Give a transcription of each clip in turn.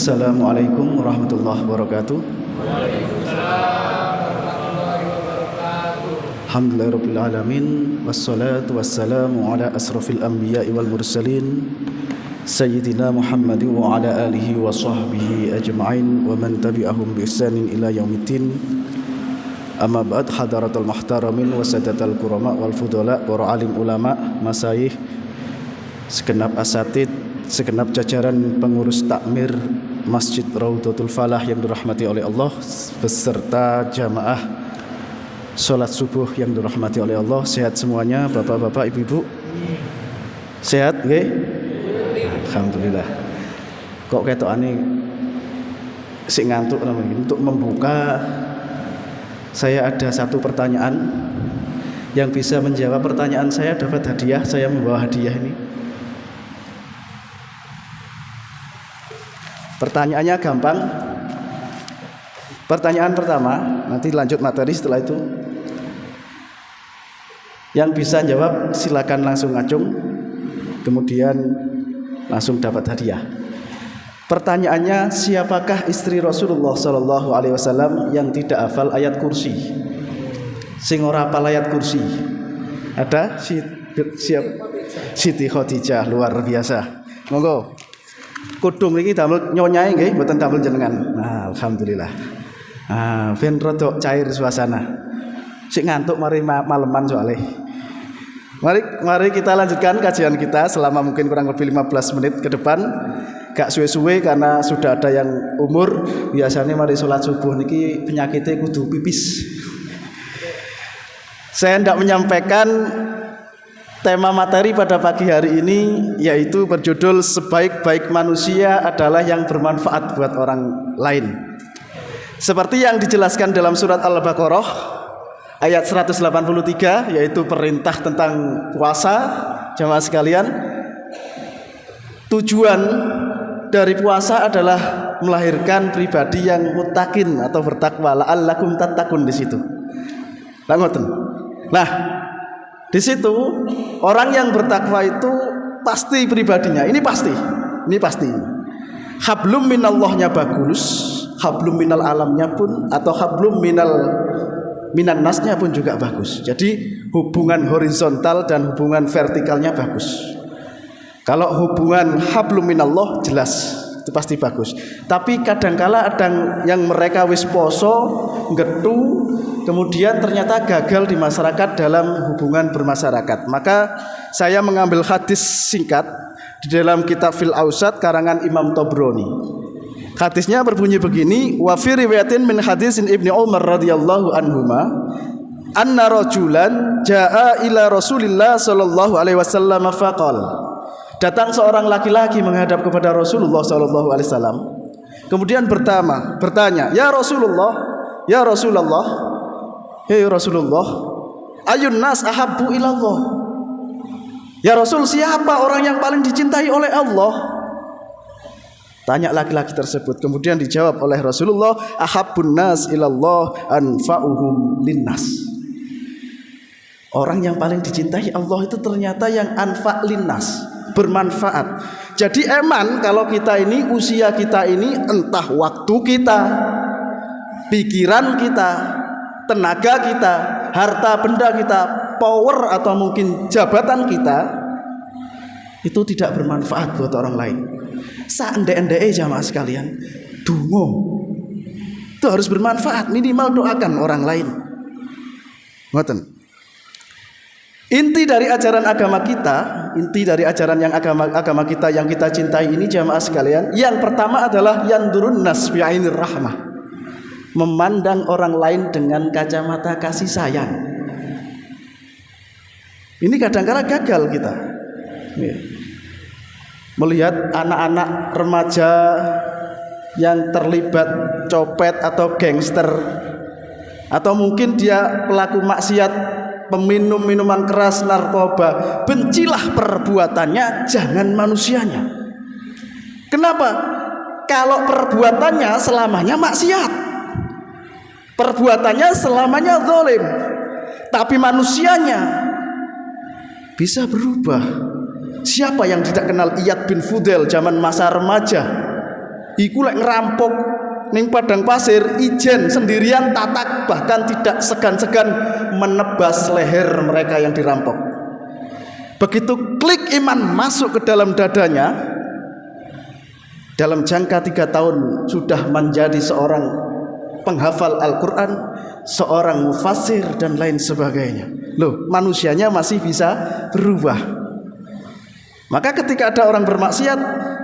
Assalamualaikum warahmatullahi wabarakatuh. Alhamdulillahirabbil alamin wassalatu wassalamu ala asrofil anbiya'i wal mursalin sayyidina Muhammadin wa ala alihi wa sahbihi ajma'in wa man tabi'ahum bi ihsanin ila yaumiddin. Amma ba'd, hadaratul muhtaramin wa sadatul kurama wal fudala, para alim ulama, masyayikh, segenap asatid, segenap jajaran pengurus takmir Masjid Raudhatul Falah yang dirahmati oleh Allah, beserta jamaah sholat subuh yang dirahmati oleh Allah. Sehat semuanya, bapak-bapak, ibu-ibu? Sehat, nggih? Alhamdulillah. Kok ketokane sik ngantuk namanya. Untuk membuka, saya ada satu pertanyaan. Yang bisa menjawab pertanyaan saya dapat hadiah. Saya membawa hadiah ini. Pertanyaannya gampang. Pertanyaan pertama, nanti lanjut materi setelah itu. Yang bisa jawab silakan langsung ngacung, kemudian langsung dapat hadiah. Pertanyaannya, siapakah istri Rasulullah Shallallahu Alaihi Wasallam yang tidak hafal ayat kursi? Sing ora hafal ayat kursi? Ada? Siti Khadijah, luar biasa. Monggo. Kudung iki damel nyonyae nggih, mboten damel jenengan. Nah, alhamdulillah. Ben rada cair suasana. Sik ngantuk mari maleman soalnya. Mari kita lanjutkan kajian kita selama mungkin kurang lebih 15 menit ke depan. Gak suwe-suwe karena sudah ada yang umur. Biasanya mari sholat subuh niki penyakitnya kudu pipis. Saya hendak menyampaikan tema materi pada pagi hari ini, yaitu berjudul sebaik-baik manusia adalah yang bermanfaat buat orang lain. Seperti yang dijelaskan dalam surat Al-Baqarah ayat 183, yaitu perintah tentang puasa. Jamaah sekalian, tujuan dari puasa adalah melahirkan pribadi yang muttaqin atau bertakwa, la'allakum tattaqun di situ. Nah, di situ orang yang bertakwa itu pasti pribadinya. Ini pasti. Hablum minallahnya bagus, hablum minal alamnya pun, atau hablum minan nasnya pun juga bagus. Jadi hubungan horizontal dan hubungan vertikalnya bagus. Kalau hubungan hablum minallah jelas itu pasti bagus. Tapi kadangkala ada yang mereka wis poso, getu, kemudian ternyata gagal di masyarakat dalam hubungan bermasyarakat. Maka saya mengambil hadis singkat di dalam kitab Fil Ausat karangan Imam Tabrani. Hadisnya berbunyi begini, wa fi riwayatin min hadisin Ibnu Umar radhiyallahu anhuma, anna rajulan jaa ila Rasulillah sallallahu alaihi wasallam faqala. Datang seorang laki-laki menghadap kepada Rasulullah sallallahu alaihi wasallam. Kemudian bertanya, "Ya Rasulullah, ya Rasulullah, hei Rasulullah, ayun nas ahabbu ilallah." Ya Rasul, siapa orang yang paling dicintai oleh Allah? Tanya laki-laki tersebut. Kemudian dijawab oleh Rasulullah, ahabbun nas ilallah anfa'uhum linnas. Orang yang paling dicintai Allah itu ternyata yang anfa' linnas, bermanfaat. Jadi eman kalau kita ini, usia kita ini, entah waktu kita, pikiran kita, tenaga kita, harta benda kita, power atau mungkin jabatan kita, itu tidak bermanfaat buat orang lain. Saende-endee jamaah sekalian, dungo itu harus bermanfaat, minimal doakan orang lain. Ngoten. Inti dari ajaran agama kita, inti dari ajaran yang agama kita yang kita cintai ini jamaah sekalian, yang pertama adalah yandurun nas bi ainir rahmah. Memandang orang lain dengan kacamata kasih sayang. Ini kadang-kadang gagal kita. Melihat anak-anak remaja yang terlibat copet atau gangster, atau mungkin dia pelaku maksiat, peminum minuman keras, narkoba, bencilah perbuatannya, jangan manusianya. Kenapa? Kalau perbuatannya selamanya maksiat, perbuatannya selamanya zalim, tapi manusianya bisa berubah. Siapa yang tidak kenal Iyad bin Fudel zaman masa remaja? iku lek ngerampok ning padang pasir ijen sendirian tatak, bahkan tidak segan-segan menebas leher mereka yang dirampok. Begitu klik iman masuk ke dalam dadanya, dalam jangka 3 tahun sudah menjadi seorang penghafal Al-Quran, seorang mufassir dan lain sebagainya. Loh, manusianya masih bisa berubah. Maka ketika ada orang bermaksiat,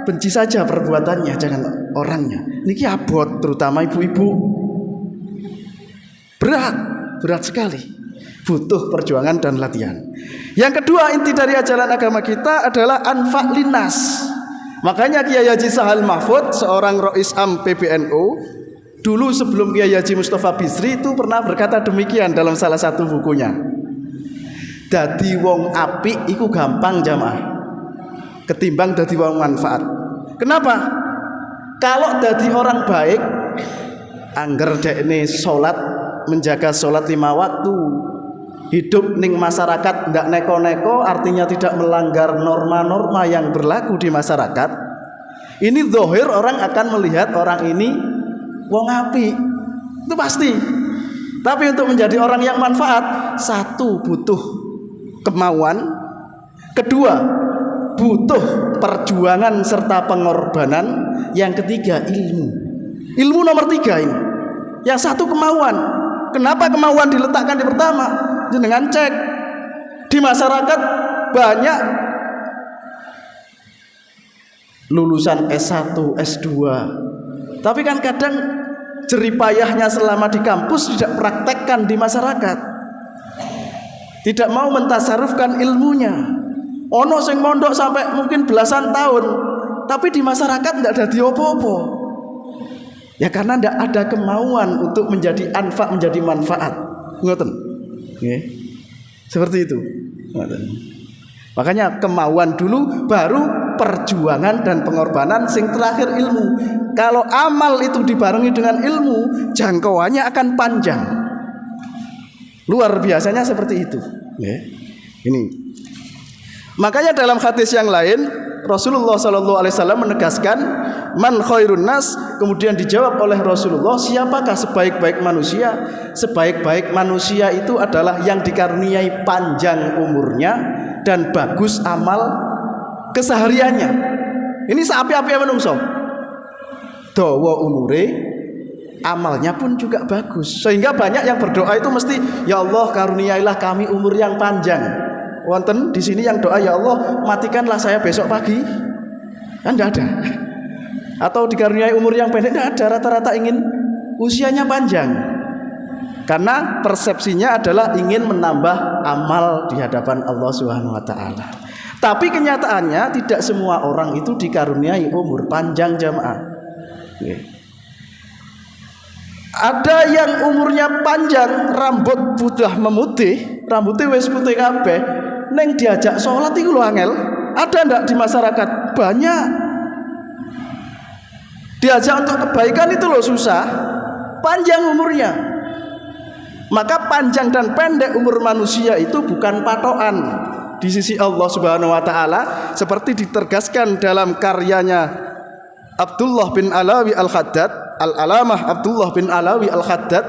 benci saja perbuatannya, jangan orangnya. Niki abot, terutama ibu-ibu. Berat sekali. Butuh perjuangan dan latihan. Yang kedua, inti dari ajaran agama kita adalah anfa' linnas. Makanya Kiai Haji Sahal Mahfud, seorang Rois Am PBNU, dulu sebelum Kiai Haji Mustafa Bisri itu pernah berkata demikian dalam salah satu bukunya. Dadi wong apik iku gampang jamaah, ketimbang dadi wong manfaat. Kenapa? Kalau dadi orang baik, angger dekne salat, menjaga salat 5 waktu, hidup ning masyarakat ndak neko-neko, artinya tidak melanggar norma-norma yang berlaku di masyarakat. Ini zahir orang akan melihat orang ini wong apik. Itu pasti. Tapi untuk menjadi orang yang manfaat, satu butuh kemauan, kedua butuh perjuangan serta pengorbanan, yang ketiga ilmu. Ilmu nomor 3 ini. Yang satu kemauan. Kenapa kemauan diletakkan di pertama? Dengan cek di masyarakat banyak lulusan S1, S2, tapi kan kadang jeripayahnya selama di kampus tidak praktekkan di masyarakat, tidak mau mentasarufkan ilmunya. Ono sing mondok sampai mungkin belasan tahun, tapi di masyarakat tidak ada diopo-opo. Ya karena tidak ada kemauan untuk menjadi anfa, menjadi manfaat. Ngoten. Okay. Seperti itu. Makanya kemauan dulu, baru perjuangan dan pengorbanan, sing terakhir ilmu. Kalau amal itu dibarengi dengan ilmu, jangkauannya akan panjang. Luar biasanya seperti itu. Okay. Ini. Makanya dalam hadis yang lain Rasulullah SAW menegaskan man khairun nas, kemudian dijawab oleh Rasulullah, siapakah sebaik-baik manusia? Sebaik-baik manusia itu adalah yang dikaruniai panjang umurnya dan bagus amal kesehariannya. Ini seapi-api menungso, dawa umure, amalnya pun juga bagus. Sehingga banyak yang berdoa itu mesti, ya Allah karuniailah kami umur yang panjang. Wonten di sini yang doa, ya Allah matikanlah saya besok pagi, kan tidak ada. Atau dikaruniai umur yang pendek, tidak ada. Rata-rata ingin usianya panjang, karena persepsinya adalah ingin menambah amal di hadapan Allah Subhanahu Wa Taala. Tapi kenyataannya tidak semua orang itu dikaruniai umur panjang jamaah. Ada yang umurnya panjang, rambut sudah memutih, rambutnya wis putih kabeh, neng diajak sholat itu lho angel. Ada ndak di masyarakat? Banyak. Diajak untuk kebaikan itu loh susah, panjang umurnya. Maka panjang dan pendek umur manusia itu bukan patokan di sisi Allah Subhanahu Wa Taala, seperti ditegaskan dalam karyanya Abdullah bin Alawi Al-Haddad, Al-Alamah Abdullah bin Alawi Al-Haddad,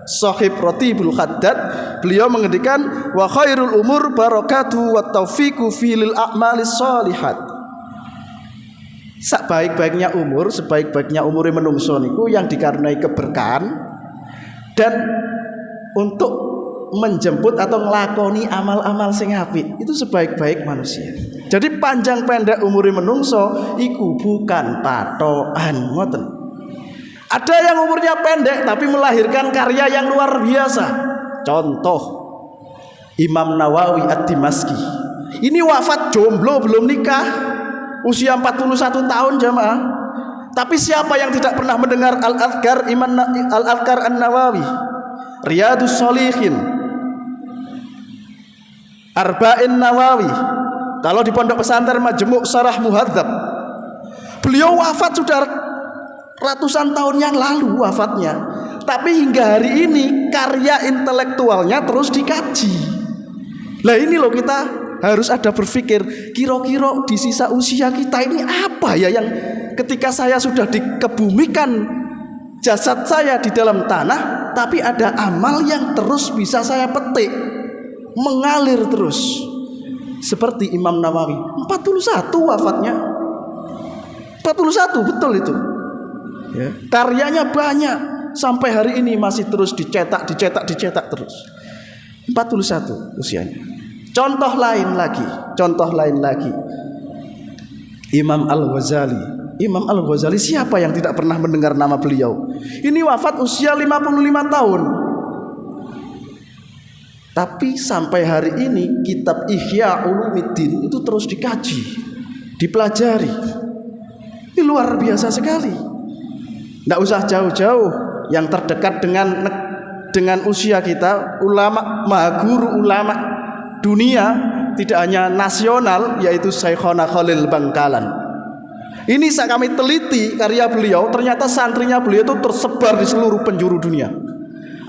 Sahib Ratibul Haddad. Beliau mengendikan wa khairul umur barakatuhu wa taufiqu filil a'malis shalihat. Sebaik-baiknya umur, sebaik-baiknya umure menungso niku yang dikaruniai keberkahan dan untuk menjemput atau nglakoni amal-amal sing apik, itu sebaik-baik manusia. Jadi panjang pendek umure menungso iku bukan patokan, ngoten. Ada yang umurnya pendek tapi melahirkan karya yang luar biasa. Contoh Imam Nawawi Ad-Dimashqi. Ini wafat jomblo, belum nikah, usia 41 tahun jamaah. Tapi siapa yang tidak pernah mendengar Al-Adhkar Imam Al-Adhkar An-Nawawi, Riyadus Shalihin, Arba'in Nawawi, kalau di pondok pesantren Majmu' Syarah Muhadzab. Beliau wafat sudah ratusan tahun yang lalu wafatnya, tapi hingga hari ini karya intelektualnya terus dikaji. Lah ini loh kita harus ada berpikir, kira-kira di sisa usia kita ini apa ya yang ketika saya sudah dikebumikan jasad saya di dalam tanah, tapi ada amal yang terus bisa saya petik, mengalir terus. Seperti Imam Nawawi, 41 wafatnya. 41, betul itu. Ya. Karyanya banyak, sampai hari ini masih terus dicetak terus. 41 usianya. Contoh lain lagi. Imam Al-Ghazali. Imam Al-Ghazali, siapa yang tidak pernah mendengar nama beliau? Ini wafat usia 55 tahun. Tapi sampai hari ini kitab Ihya Ulumuddin itu terus dikaji, dipelajari. Ini luar biasa sekali. Tidak usah jauh-jauh, yang terdekat dengan usia kita, ulama, mahaguru ulama dunia, tidak hanya nasional, yaitu Syekhona Khalil Bangkalan. Ini saat kami teliti karya beliau, ternyata santrinya beliau itu tersebar di seluruh penjuru dunia.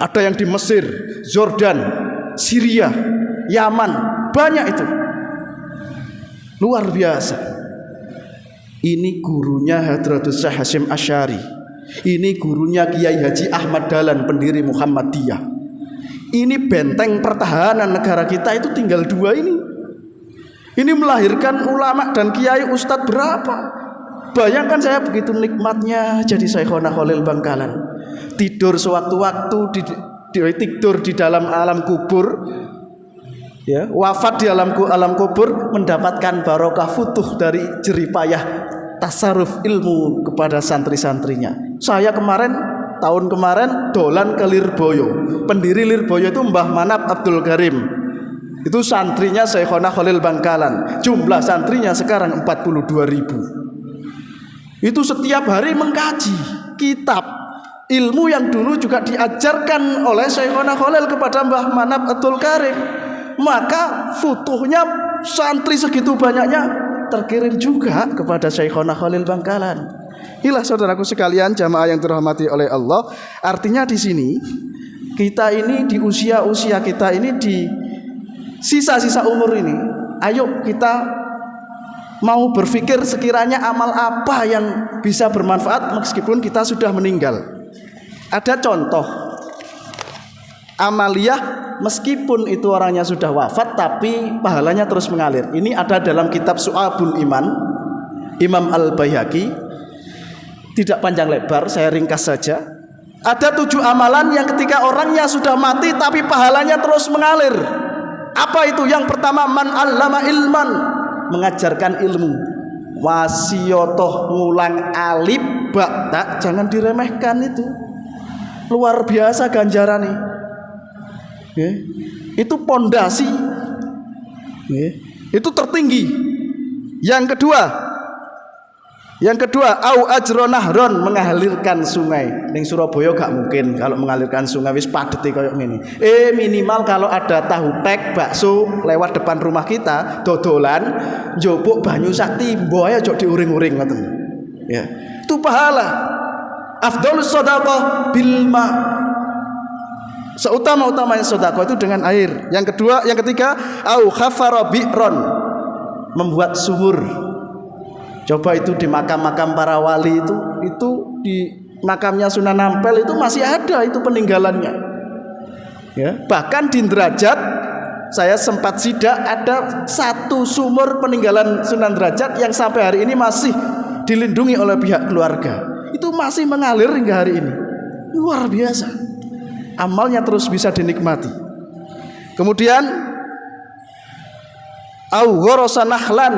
Ada yang di Mesir, Jordan, Syria, Yaman, banyak itu. Luar biasa. Ini gurunya Hadratus Syekh Hasyim Asy'ari. Ini gurunya Kiai Haji Ahmad Dahlan, pendiri Muhammadiyah. Ini benteng pertahanan negara kita itu tinggal 2 ini. Ini melahirkan ulama dan kiai ustadz berapa? Bayangkan saya begitu nikmatnya jadi Syekhona Khalil Bangkalan. Tidur sewaktu-waktu, tidur di dalam alam kubur, ya, wafat di alam kubur, mendapatkan barokah futuh dari jeripayah tasarruf ilmu kepada santri-santrinya. Saya tahun kemarin dolan ke Lirboyo. Pendiri Lirboyo itu Mbah Manap Abdul Karim. Itu santrinya Syekhona Khalil Bangkalan. Jumlah santrinya sekarang 42.000. Itu setiap hari mengkaji kitab ilmu yang dulu juga diajarkan oleh Syekhona Khalil kepada Mbah Manap Abdul Karim. Maka futuhnya santri segitu banyaknya terkirim juga kepada Syekhona Khalil Bangkalan. Inilah saudaraku sekalian, jamaah yang dirahmati oleh Allah. Artinya di sini kita ini di usia-usia kita ini, di sisa-sisa umur ini, ayo kita mau berpikir sekiranya amal apa yang bisa bermanfaat meskipun kita sudah meninggal. Ada contoh amaliyah meskipun itu orangnya sudah wafat tapi pahalanya terus mengalir. Ini ada dalam kitab Syu'abul Iman Imam Al-Baihaqi. Tidak panjang lebar, saya ringkas saja. Ada 7 amalan yang ketika orangnya sudah mati tapi pahalanya terus mengalir. Apa itu? Yang pertama, man 'allama ilman, mengajarkan ilmu. Wasiyotoh ngulang alif ba ta, jangan diremehkan itu. Luar biasa ganjaran nih. Itu pondasi. Itu tertinggi. Yang kedua, au ajronahron, mengalirkan sungai. Ning Surabaya gak mungkin kalau mengalirkan sungai, wis padet kayak gini. Minimal kalau ada tahu tek, bakso lewat depan rumah kita, dodolan, njupuk banyu sak timbo ae aja diuring-uring ngoten. Ya. Itu pahala. Afdhalus shadaqah bil ma. Seutama-utamanya sedekah itu dengan air. Yang ketiga, au khafara bi'ron, membuat sumur. Coba itu di makam-makam para wali itu di makamnya Sunan Ampel itu masih ada itu peninggalannya. Ya, bahkan di Derajat saya sempat sidak ada 1 sumur peninggalan Sunan Derajat yang sampai hari ini masih dilindungi oleh pihak keluarga. Itu masih mengalir hingga hari ini. Luar biasa. Amalnya terus bisa dinikmati. Kemudian au gharasan nakhlan,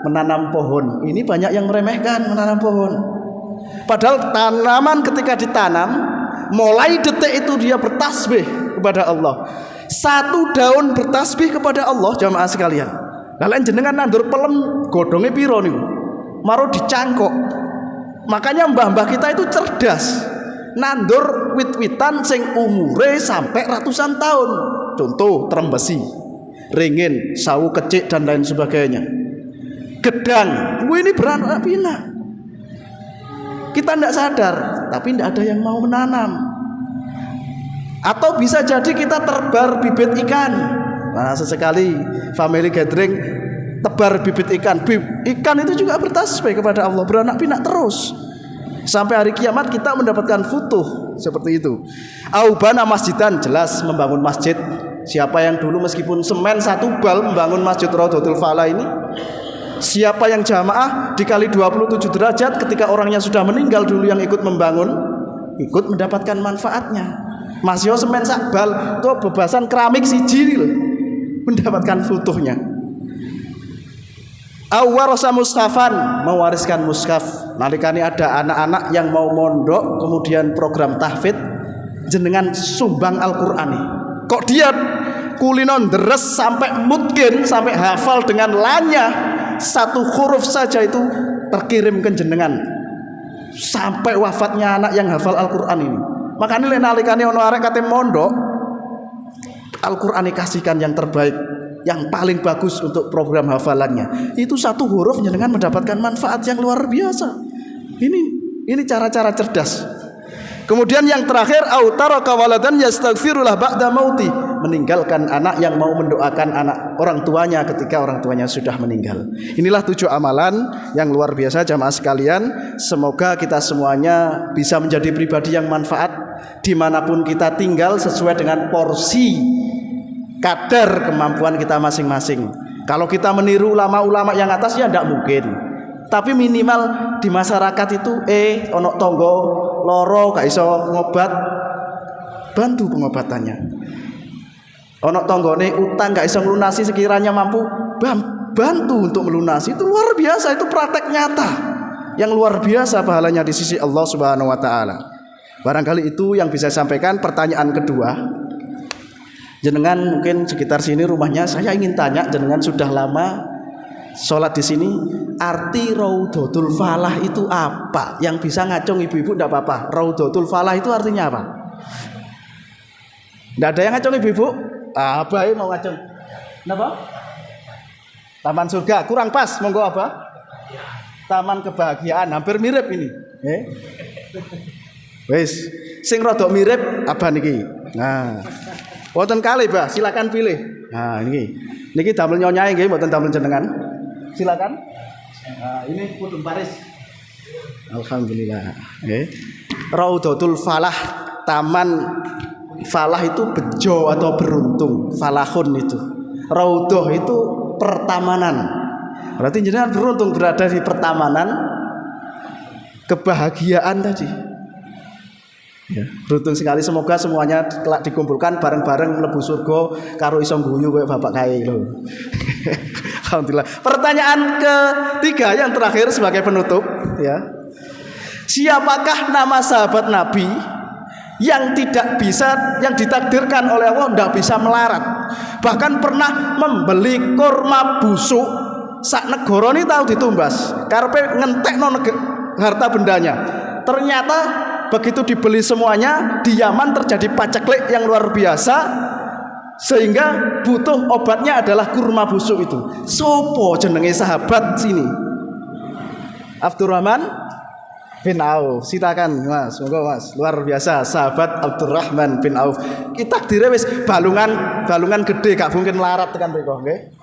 menanam pohon. Ini banyak yang meremehkan menanam pohon. Padahal tanaman ketika ditanam, mulai detik itu dia bertasbih kepada Allah. 1 daun bertasbih kepada Allah, jamaah sekalian. Kalian jenengan nandur pelem godhonge piro niku? Maro dicangkok. Makanya mbah-mbah kita itu cerdas. Nandur wit-witan sing umure sampai ratusan tahun. Contoh trembesi, ringin, sawu kecik dan lain sebagainya. Gedang, ini beranak pinak. Kita tidak sadar, tapi tidak ada yang mau menanam. Atau bisa jadi kita terbar bibit ikan. Nah, sesekali family gathering tebar bibit ikan. Ikan itu juga bertasbih kepada Allah, beranak pinak terus. Sampai hari kiamat kita mendapatkan futuh seperti itu. Aubana masjidan, jelas membangun masjid. Siapa yang dulu meskipun semen 1 bal membangun masjid Raudhatul Falah ini? Siapa yang jamaah dikali 27 derajat ketika orangnya sudah meninggal dulu yang ikut membangun, ikut mendapatkan manfaatnya. Masih semen sakbal itu bebasan keramik siji loh, mendapatkan futuhnya. Awarasa mushafan, mewariskan mushaf. Nalikane ada anak-anak yang mau mondok kemudian program tahfidz, jenengan sumbang Al-Qur'an. Kok dia kulinon deres sampai mungkin sampai hafal dengan lanya 1 huruf saja itu terkirim ke jenengan sampai wafatnya anak yang hafal Al-Qur'an ini. Makanya nalikane ono arek kate mondok, Al-Qur'an dikasihkan yang terbaik, yang paling bagus untuk program hafalannya. Itu 1 huruf jenengan mendapatkan manfaat yang luar biasa. Ini cara-cara cerdas. Kemudian yang terakhir, autaraka waladan yastaghfirullah ba'da mauti, meninggalkan anak yang mau mendoakan anak orang tuanya ketika orang tuanya sudah meninggal. Inilah 7 amalan yang luar biasa jamaah sekalian. Semoga kita semuanya bisa menjadi pribadi yang manfaat dimanapun kita tinggal sesuai dengan porsi kadar kemampuan kita masing-masing. Kalau kita meniru ulama-ulama yang atas ya tidak mungkin. Tapi minimal di masyarakat itu ono tonggo loro gak iso ngobat, bantu pengobatannya. Ono tonggone utang gak iso melunasi, sekiranya mampu bantu untuk melunasi. Itu luar biasa, itu praktek nyata yang luar biasa pahalanya di sisi Allah Subhanahu wa taala. Barangkali itu yang bisa saya sampaikan. Pertanyaan kedua, jenengan mungkin sekitar sini rumahnya, saya ingin tanya, jenengan sudah lama sholat di sini, arti Raudhatul Falah itu apa? Yang bisa ngacung ibu-ibu tidak apa-apa. Raudhatul Falah itu artinya apa? Tidak ada yang ngacung ibu-ibu? Apa mau ngacung? Kenapa? Taman surga, kurang pas, monggo apa? Taman kebahagiaan, hampir mirip ini. Wes, sing rada mirip apa niki? Nah, wonten kalih, Bah, silakan pilih. Nah, niki damel nyonyae nggih, mboten damel jenengan. Silakan. Nah, ini pudung Paris. Alhamdulillah. Raudhatul Falah, taman falah itu bejo atau beruntung. Falahun itu. Raudhah itu pertamanan. Berarti jenengan beruntung berada di pertamanan kebahagiaan tadi. Ya, beruntung sekali, semoga semuanya kelak dikumpulkan bareng-bareng mlebu surga karo iso guyu koyo bapak kae lho. Alhamdulillah. Pertanyaan ketiga yang terakhir sebagai penutup ya. Siapakah nama sahabat Nabi yang tidak bisa, yang ditakdirkan oleh Allah tidak bisa melarat, bahkan pernah membeli kurma busuk sak negara ini tahu ditumbas karepe ngentekno harta bendanya. Ternyata begitu dibeli semuanya di Yaman terjadi paceklik yang luar biasa, sehingga butuh obatnya adalah kurma busuk itu. Sopo jenenge sahabat sini? Abdurrahman bin Auf. Silakan Mas, monggo Mas. Luar biasa sahabat Abdurrahman bin Auf. Kita takdire wis balungan gede gak mungkin larat tekan mriko nggih.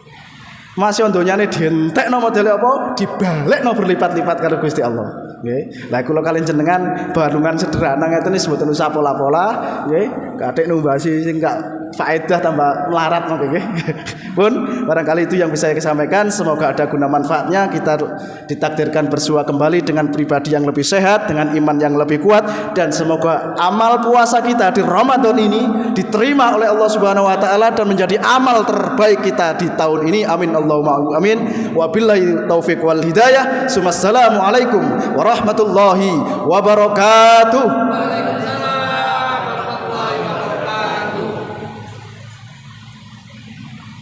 Masih ondonyane dientekno modele apa? Dibalekno berlipat-lipat karo Gusti Allah. Nggih. Lah kula kalian jenengan balungan sederhana ngeten wis mboten usah pola-pola, nggih. Kathik numbasi sing gak faedah tambah melarat nggih. Pun barangkali itu yang bisa saya sampaikan. Semoga ada guna manfaatnya. Kita ditakdirkan bersua kembali dengan pribadi yang lebih sehat, dengan iman yang lebih kuat, dan semoga amal puasa kita di Ramadan ini diterima oleh Allah Subhanahu wa taala dan menjadi amal terbaik kita di tahun ini. Amin Allahumma amin. Wabillahi taufik wal hidayah. Assalamualaikum warahmatullahi wabarakatuh.